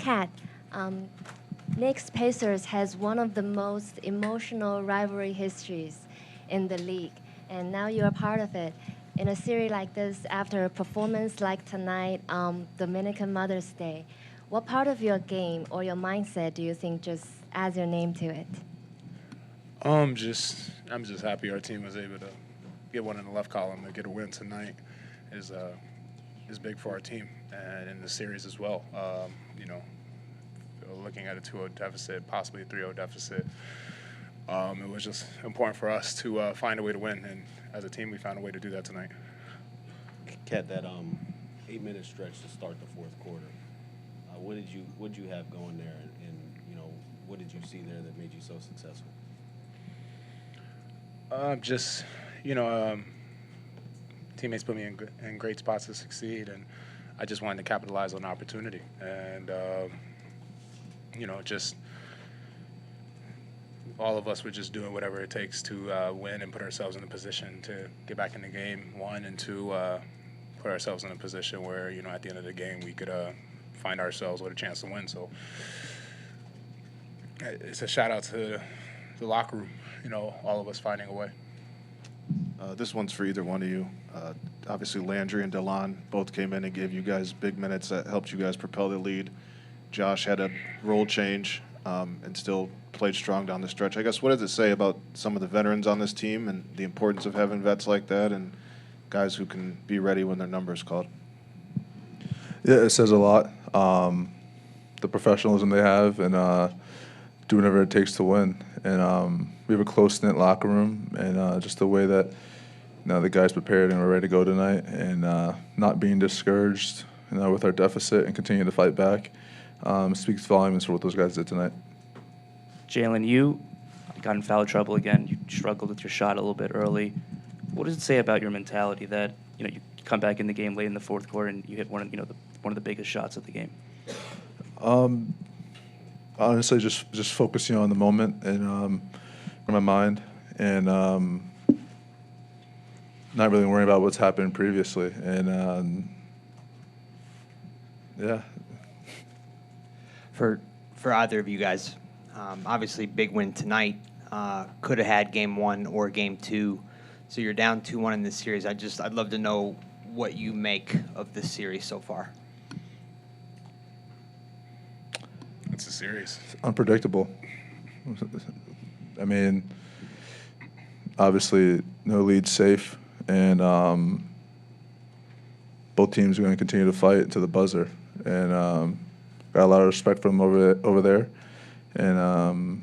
Kat, um, Knicks Pacers has one of the most emotional rivalry histories in the league, and now you're a part of it. In a series like this, after a performance like tonight, Dominican Mother's Day, what part of your game or your mindset do you think just adds your name to it? I'm just happy our team was able to get one in the left column to get a win tonight. Is is big for our team and in the series as well. You know, looking at a 2-0 deficit, possibly a 3-0 deficit, it was just important for us to find a way to win. And as a team, we found a way to do that tonight. Cat, that 8-minute stretch to start the fourth quarter. What did you have going there, and you know what did you see there that made you so successful? Just you know, teammates put me in great spots to succeed, and I just wanted to capitalize on the opportunity. And you know, just all of us were just doing whatever it takes to win and put ourselves in a position to get back in the game. One and two, put ourselves in a position where you know at the end of the game we could find ourselves with a chance to win. So it's a shout out to the locker room. You know, all of us finding a way. This one's for either one of you. Obviously, Landry and Delon both came in and gave you guys big minutes that helped you guys propel the lead. Josh had a role change and still played strong down the stretch. I guess what does it say about some of the veterans on this team and the importance of having vets like that and guys who can be ready when their number is called? Yeah, it says a lot. The professionalism they have and do whatever it takes to win. And we have a close-knit locker room and just the way that the guys prepared and were ready to go tonight and not being discouraged with our deficit and continuing to fight back speaks volumes for what those guys did tonight. Jalen, you got in foul trouble again. You struggled with your shot a little bit early. What does it say about your mentality that you come back in the game late in the fourth quarter and you hit one of the biggest shots of the game? Honestly, just focusing on the moment and in my mind and not really worrying about what's happened previously. And yeah. For either of you guys, obviously big win tonight. Could have had game one or game two. So you're down 2-1 in this series. I'd love to know what you make of this series so far. It's a series. It's unpredictable. I mean, obviously, no lead safe, and both teams are going to continue to fight to the buzzer. And got a lot of respect for them over there, and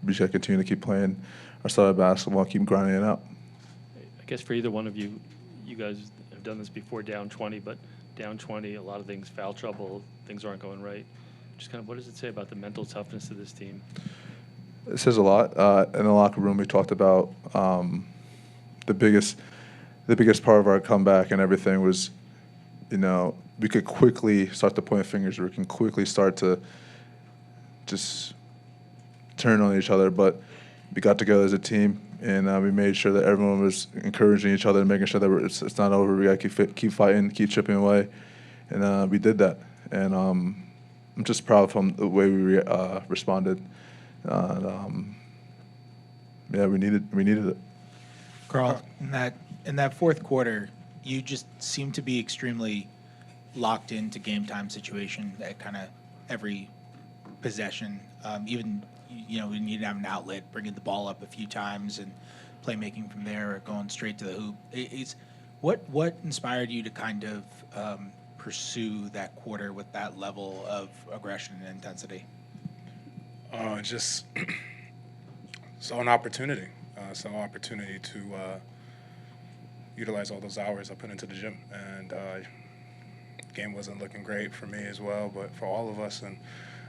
we just got to continue to keep playing our style of basketball, keep grinding it out. I guess for either one of you, you guys have done this before, down 20, but down 20, a lot of things, foul trouble, things aren't going right. Just kind of what does it say about the mental toughness of this team? It says a lot. In the locker room, we talked about the biggest part of our comeback and everything was, we could quickly start to point fingers. We can quickly start to just turn on each other. But we got together as a team, and we made sure that everyone was encouraging each other and making sure that it's not over. We got to keep fighting, keep chipping away, and we did that. And I'm just proud from the way we responded. Yeah, we needed it. Karl, in that fourth quarter, you just seemed to be extremely locked into game time situation at kind of every possession. Even when you didn't have an outlet, bringing the ball up a few times and playmaking from there or going straight to the hoop. What inspired you to kind of pursue that quarter with that level of aggression and intensity? Just saw an opportunity. To utilize all those hours I put into the gym. And game wasn't looking great for me as well, but for all of us. And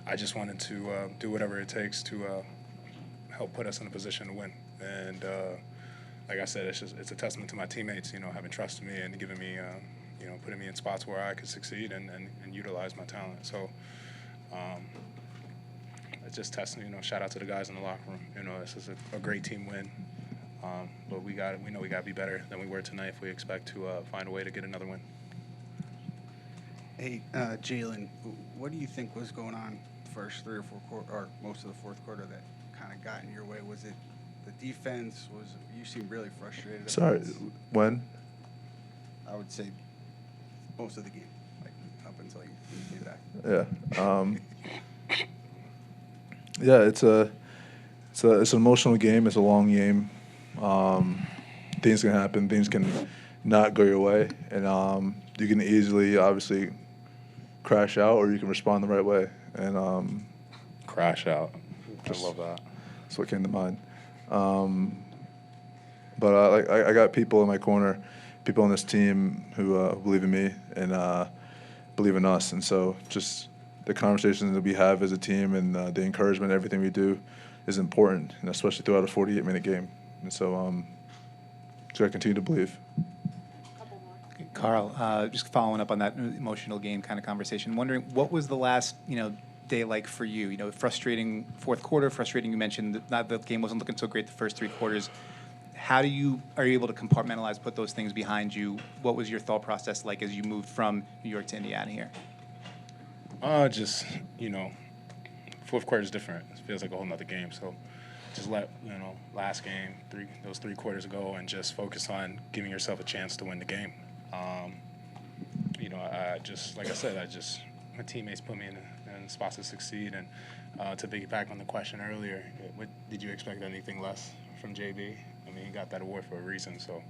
I just wanted to do whatever it takes to help put us in a position to win. And like I said, it's a testament to my teammates, having trusted me and giving me, putting me in spots where I could succeed and utilize my talent. So it's just testing, shout out to the guys in the locker room. This is a great team win. But we know we got to be better than we were tonight if we expect to find a way to get another win. Hey, Jalen, what do you think was going on the first 3 or 4 quarter, or most of the fourth quarter that kind of got in your way? Was it the defense? You seemed really frustrated? at Sorry, points. when? I would say most of the game, like up until you came back. Yeah. Yeah, it's an emotional game. It's a long game. Things can happen. Things can not go your way, and you can easily, obviously, crash out, or you can respond the right way. And Crash out. I Just- love that. that's what came to mind. But I got people in my corner, people on this team who believe in me and believe in us, and so just the conversations that we have as a team and the encouragement, everything we do, is important, and especially throughout a 48-minute game. And so, I continue to believe. Karl, just following up on that emotional game kind of conversation, wondering what was the last, day like for you? Frustrating fourth quarter, frustrating. You mentioned that the game wasn't looking so great the first 3 quarters. Are you able to compartmentalize, put those things behind you? What was your thought process like as you moved from New York to Indiana here? Just, fourth quarter is different. It feels like a whole nother game. So just let, last game, those 3 quarters go and just focus on giving yourself a chance to win the game. I just, like I said, my teammates put me in spots to succeed. And to piggyback on the question earlier, did you expect anything less from JB? I mean, he got that award for a reason. So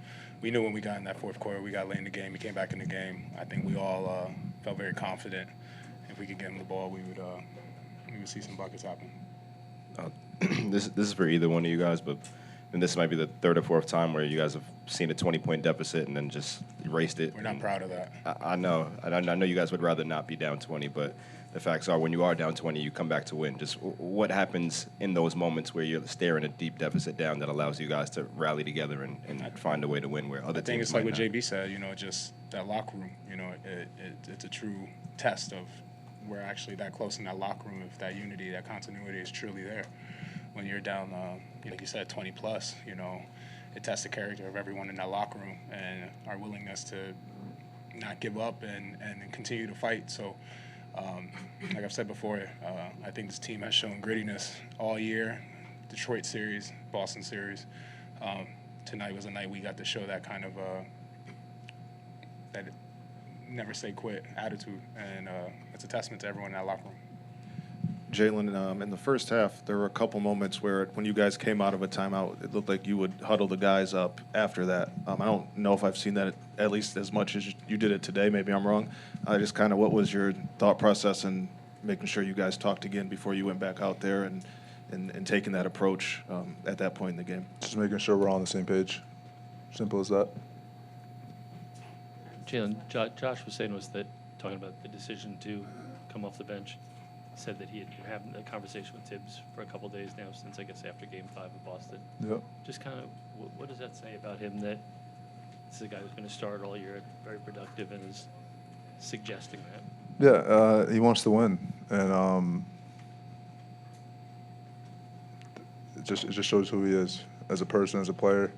we knew when we got in that fourth quarter, we got late in the game, he came back in the game. I think we all felt very confident. If we could get him the ball, we would see some buckets happen. This is for either one of you guys, but and this might be the 3rd or 4th time where you guys have seen a 20-point deficit and then just erased it. We're not proud of that. I know. I know you guys would rather not be down 20, but the facts are when you are down 20, you come back to win. Just what happens in those moments where you're staring a deep deficit down that allows you guys to rally together and find a way to win where other I think teams it's like might what not. JB said, just that locker room. It's a true test of we're actually that close in that locker room, if that unity, that continuity is truly there. When you're down, like you said, 20 plus, it tests the character of everyone in that locker room and our willingness to not give up and continue to fight. So, like I've said before, I think this team has shown grittiness all year. Detroit series, Boston series. Tonight was a night we got to show that kind of that never say quit attitude, and it's a testament to everyone in that locker room. Jalen, in the first half, there were a couple moments where when you guys came out of a timeout, it looked like you would huddle the guys up after that. I don't know if I've seen that at least as much as you did it today. Maybe I'm wrong. Just kind of what was your thought process in making sure you guys talked again before you went back out there and taking that approach at that point in the game? Just making sure we're all on the same page. Simple as that. Jalen, Josh was saying talking about the decision to come off the bench. Said that he had been having a conversation with Tibbs for a couple days now, since I guess after Game 5 of Boston. Yep. Just kind of, what does that say about him, that this is a guy who's going to start all year, very productive, and is suggesting that? Yeah, he wants to win, and it just shows who he is as a person, as a player,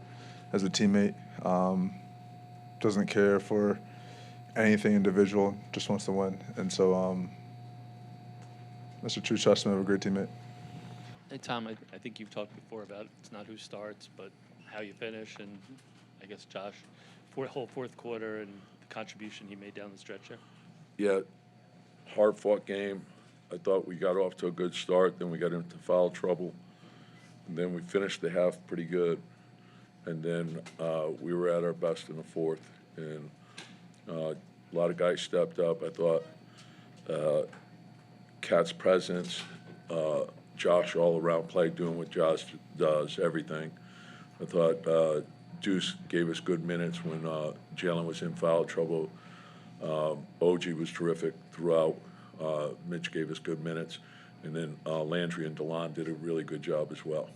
as a teammate. Doesn't care for anything individual, just wants to win, and so that's a true testament of a great teammate. Hey, Tom, I think you've talked before about it's not who starts, but how you finish, and I guess Josh, whole fourth quarter and the contribution he made down the stretch there. Yeah, hard-fought game. I thought we got off to a good start, then we got into foul trouble, and then we finished the half pretty good, and then we were at our best in the fourth, and a lot of guys stepped up. I thought Cat's presence, Josh all-around play, doing what Josh does, everything. I thought Deuce gave us good minutes when Jalen was in foul trouble. OG was terrific throughout. Mitch gave us good minutes. And then Landry and DeLon did a really good job as well.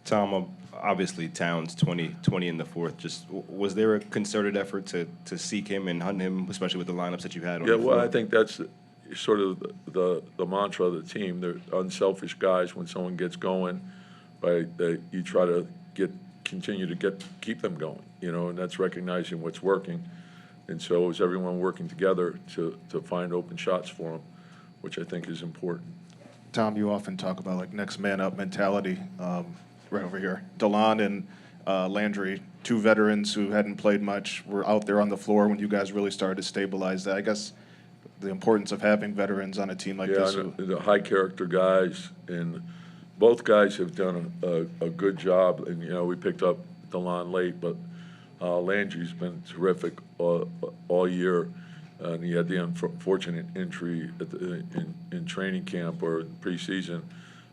Tom, obviously Towns 20 in the fourth. Just was there a concerted effort to seek him and hunt him, especially with the lineups that you had on Yeah, the floor? well, I think that's sort of the mantra of the team. They're unselfish guys. When someone gets going, right, you try to continue to keep them going, and that's recognizing what's working. And so it was everyone working together to find open shots for him, which I think is important. Tom, you often talk about like next man up mentality. Right over here, Delon and Landry, two veterans who hadn't played much, were out there on the floor when you guys really started to stabilize that. I guess the importance of having veterans on a team like this. The high character guys, and both guys have done a good job. And we picked up Delon late, but Landry's been terrific all year. And he had the unfortunate injury in training camp or preseason,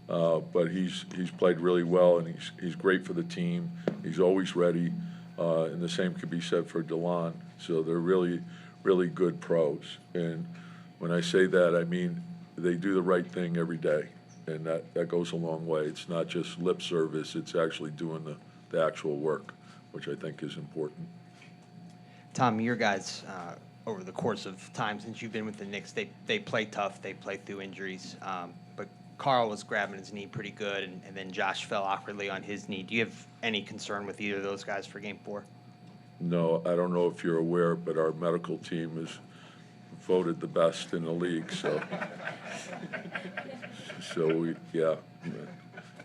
but he's played really well, and he's great for the team. He's always ready, and the same could be said for Delon. So they're really, really good pros. And when I say that, I mean they do the right thing every day, and that goes a long way. It's not just lip service; it's actually doing the actual work, which I think is important. Tom, your guys, over the course of time since you've been with the Knicks, they play tough, they play through injuries. But Karl was grabbing his knee pretty good, and then Josh fell awkwardly on his knee. Do you have any concern with either of those guys for Game 4? No, I don't know if you're aware, but our medical team is voted the best in the league. So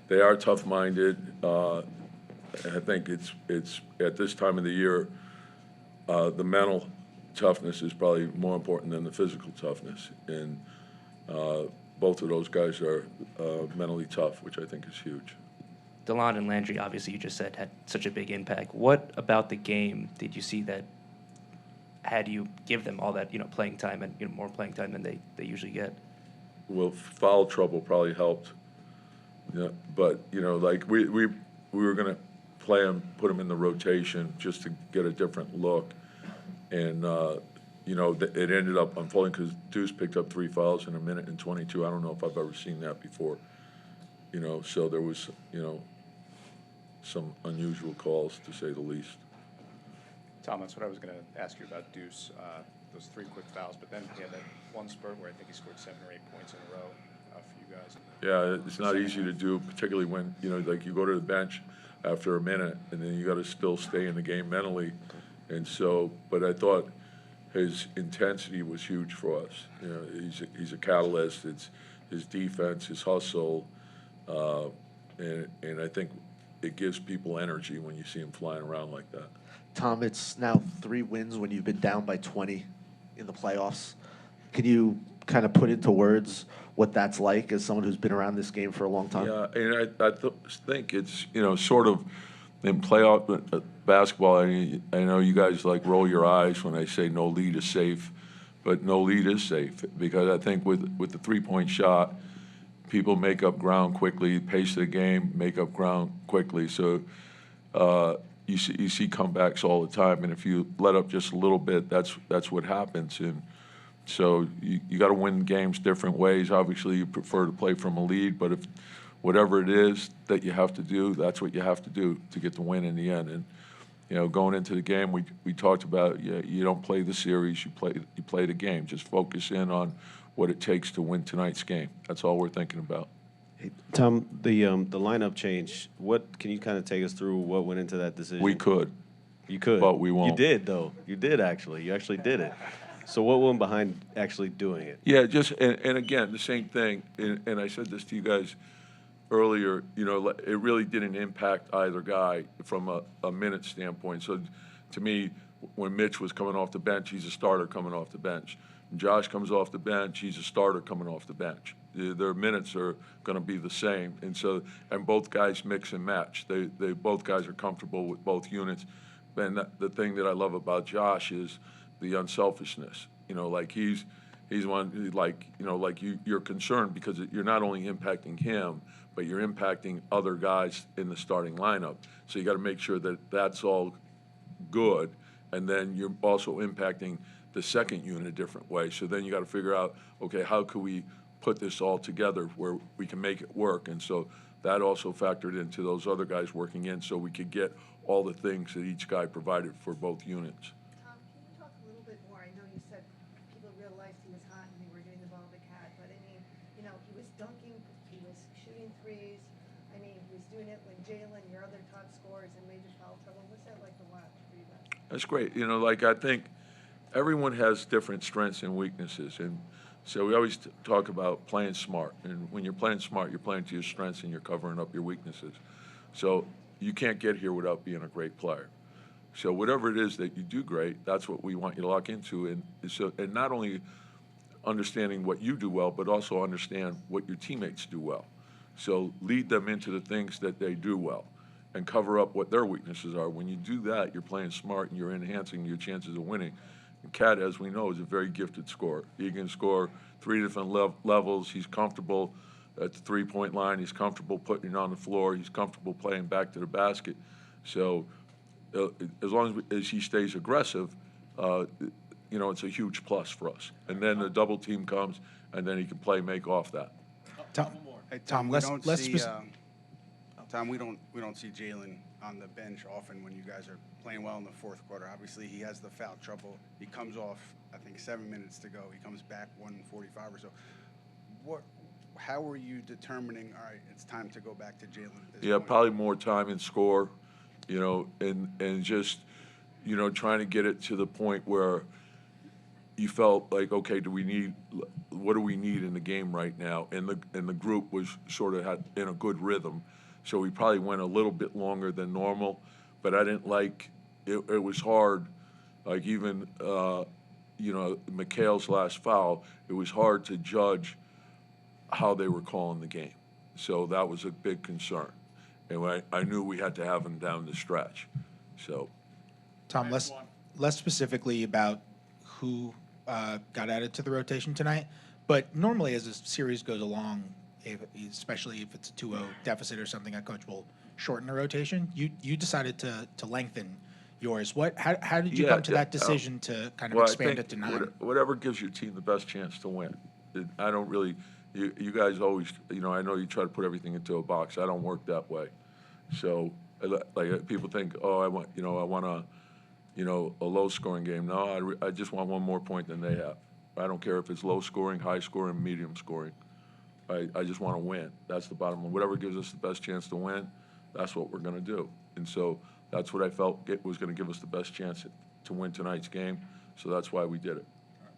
they are tough-minded. I think it's at this time of the year, the mental toughness is probably more important than the physical toughness, and both of those guys are mentally tough, which I think is huge. Delon and Landry, obviously, you just said had such a big impact. What about the game did you see that had you give them all that playing time and more playing time than they usually get? Well, foul trouble probably helped. Yeah, but like we were gonna play him, put him in the rotation just to get a different look, and it ended up unfolding because Deuce picked up 3 fouls in a minute and 22. I don't know if I've ever seen that before. So there was some unusual calls, to say the least. Tom, that's what I was going to ask you about Deuce, those 3 quick fouls, but then he had that one spurt where I think he scored 7 or 8 points in a row for you guys. Yeah, it's not easy to do, particularly when, like you go to the bench after a minute and then you got to still stay in the game mentally. And so, but I thought his intensity was huge for us. He's a catalyst. It's his defense, his hustle, and I think it gives people energy when you see him flying around like that. Tom, it's now 3 wins when you've been down by 20 in the playoffs. Can you kind of put into words what that's like as someone who's been around this game for a long time? Yeah, and I think it's, sort of in playoff basketball, I know you guys like roll your eyes when I say no lead is safe, but no lead is safe because I think with the 3-point shot, people make up ground quickly, pace of the game, make up ground quickly. So you see comebacks all the time, and if you let up just a little bit, that's what happens. And so you got to win games different ways. Obviously, you prefer to play from a lead, but if whatever it is that you have to do, that's what you have to do to get the win in the end. And going into the game, we talked about you don't play the series, you play the game. Just focus in on what it takes to win tonight's game. That's all we're thinking about. Hey, Tom, the lineup change. What can you kind of take us through? What went into that decision? We could. You could, but we won't. You did though. You did actually. You actually did it. So what went behind actually doing it? Yeah, and again the same thing. And I said this to you guys earlier. It really didn't impact either guy from a minute standpoint. So to me, when Mitch was coming off the bench, he's a starter coming off the bench. Josh comes off the bench, he's a starter coming off the bench. Their minutes are going to be the same, and both guys mix and match. They both guys are comfortable with both units. And the thing that I love about Josh is the unselfishness. Like he's one like you're concerned because you're not only impacting him, but you're impacting other guys in the starting lineup. So you got to make sure that that's all good, and then you're also impacting the second unit a different way. So then you got to figure out, okay, how can we put this all together where we can make it work? And so that also factored into those other guys working in so we could get all the things that each guy provided for both units. Tom, can you talk a little bit more? I know you said people realized he was hot and they were getting the ball to Cat, but I mean, he was dunking, he was shooting threes. I mean, he was doing it when Jalen, your other top scorers, and major foul trouble. What's that like to watch for you guys? That's great. I think everyone has different strengths and weaknesses, and so we always talk about playing smart. And when you're playing smart, you're playing to your strengths and you're covering up your weaknesses. So you can't get here without being a great player. So whatever it is that you do great, that's what we want you to lock into, and not only understanding what you do well, but also understand what your teammates do well. So lead them into the things that they do well and cover up what their weaknesses are. When you do that, you're playing smart and you're enhancing your chances of winning. And Cat, as we know, is a very gifted scorer. He can score 3 different levels. He's comfortable at the three-point line. He's comfortable putting it on the floor. He's comfortable playing back to the basket. So as long as he stays aggressive, it's a huge plus for us. And then the double team comes, and then he can make off that. Hey, Tom, we let's don't let's see, spec- Tom, we don't see Jalen on the bench often when you guys are playing well in the fourth quarter. Obviously, he has the foul trouble. He comes off, I think, 7 minutes to go. He comes back 1:45 or so. How are you determining? All right, it's time to go back to Jalen at this point? Probably more time and score, and just trying to get it to the point where you felt like, okay, what do we need in the game right now? And the group was sort of in a good rhythm, so we probably went a little bit longer than normal. But I didn't like it. It was hard, like even Mikhail's last foul. It was hard to judge how they were calling the game, so that was a big concern. And I knew we had to have him down the stretch. So, Tom, less specifically about who got added to the rotation tonight, but normally as the series goes along, especially if it's a 2-0 deficit or something, a coach will shorten the rotation. You decided to lengthen yours. How did you come to that decision to kind of expand it to 9? Whatever gives your team the best chance to win. I don't really. You guys always, I know you try to put everything into a box. I don't work that way. So, like people think, I want a low-scoring game. No, I just want one more point than they have. I don't care if it's low-scoring, high-scoring, medium-scoring. I just want to win. That's the bottom line. Whatever gives us the best chance to win, that's what we're going to do. And so that's what I felt was going to give us the best chance to win tonight's game. So that's why we did it.